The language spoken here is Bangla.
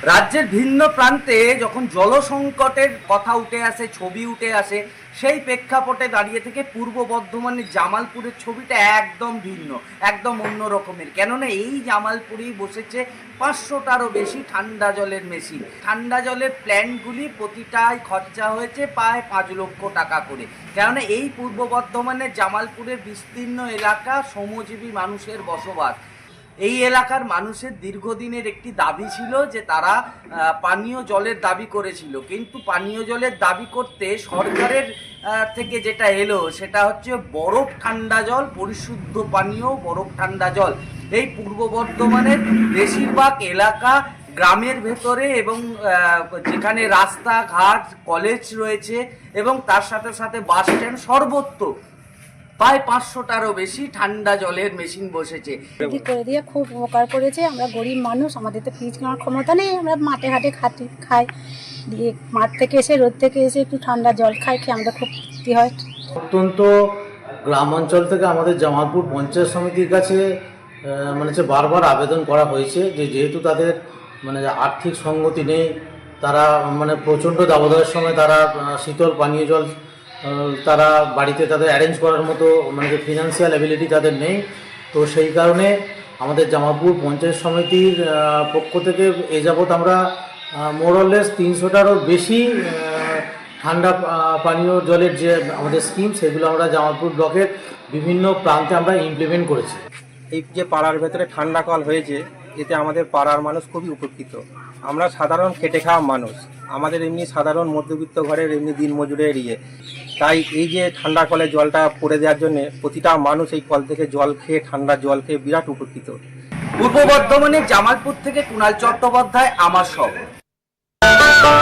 রাজ্যের ভিন্ন প্রান্তে যখন জলসংকটের কথা উঠে আসে, ছবি উঠে আসে, সেই প্রেক্ষাপটে দাঁড়িয়ে থেকে পূর্ব বর্ধমানের জামালপুরের ছবিটা একদম ভিন্ন, একদম অন্য রকমের। কেননা এই জামালপুরেই বসেছে 500টারও বেশি ঠান্ডা জলের মেশিন। ঠান্ডা জলের প্ল্যান্টগুলি প্রতিটায় খরচা হয়েছে প্রায় 5 লক্ষ টাকা করে। কেননা এই পূর্ব বর্ধমানের জামালপুরের বিস্তীর্ণ এলাকা শ্রমজীবী মানুষের বসবাস। এই এলাকার মানুষের দীর্ঘদিনের একটি দাবি ছিল যে তারা পানীয় জলের দাবি করেছিল, কিন্তু পানীয় জলের দাবি করতে সরকারের থেকে যেটা এলো সেটা হচ্ছে বরফ ঠান্ডা জল, পরিশুদ্ধ পানীয় বরফ ঠান্ডা জল। এই পূর্ব বর্ধমানের বেশিরভাগ এলাকা গ্রামের ভেতরে এবং যেখানে রাস্তাঘাট কলেজ রয়েছে এবং তার সাথে সাথে বাস স্ট্যান্ড সর্বত্র প্রায় 500টারও বেশি ঠান্ডা জলের মেশিন বসেছে। করে দিয়ে খুব উপকার করেছে। আমরা গরিব মানুষ, আমাদের তো ফ্রিজ কেনার ক্ষমতা নেই, আমরা মাঠে ঘাটে খাই, দিয়ে মাঠ থেকে এসে রোদ থেকে এসে একটু ঠান্ডা জল খেয়ে আমাদের খুব তৃপ্তি হয়। অত্যন্ত গ্রামাঞ্চল থেকে আমাদের জামালপুর পঞ্চায়েত সমিতির কাছে বারবার আবেদন করা হয়েছে যে যেহেতু তাদের আর্থিক সঙ্গতি নেই, তারা প্রচণ্ড দাবদাহের সময় তারা শীতল পানীয় জল তারা বাড়িতে তাদের অ্যারেঞ্জ করার মতো ফিনান্সিয়াল অ্যাবিলিটি তাদের নেই। তো সেই কারণে আমাদের জামালপুর পঞ্চায়েত সমিতির পক্ষ থেকে এ যাবৎ আমরা মোরলেস 300টারও বেশি ঠান্ডা পানীয় জলের যে আমাদের স্কিম সেগুলো আমরা জামালপুর ব্লকের বিভিন্ন প্রান্তে আমরা ইমপ্লিমেন্ট করেছি। এই যে পাড়ার ভেতরে ঠান্ডা কল হয়েছে, এতে আমাদের পাড়ার মানুষ খুবই উপকৃত। আমরা সাধারণ খেটে খাওয়া মানুষ, আমাদের এমনি সাধারণ মধ্যবিত্ত ঘরের এমনি দিন মজুরের তাই এই যে ঠান্ডা কলে জলটা পড়ে দেওয়ার জন্য প্রতিটা মানুষ এই কল থেকে জল খেয়ে ঠান্ডা জল খেয়ে বিরাট উপকৃত। পূর্ব বর্ধমানের জামালপুর থেকে কুণাল চট্টোপাধ্যায়, আমার সব।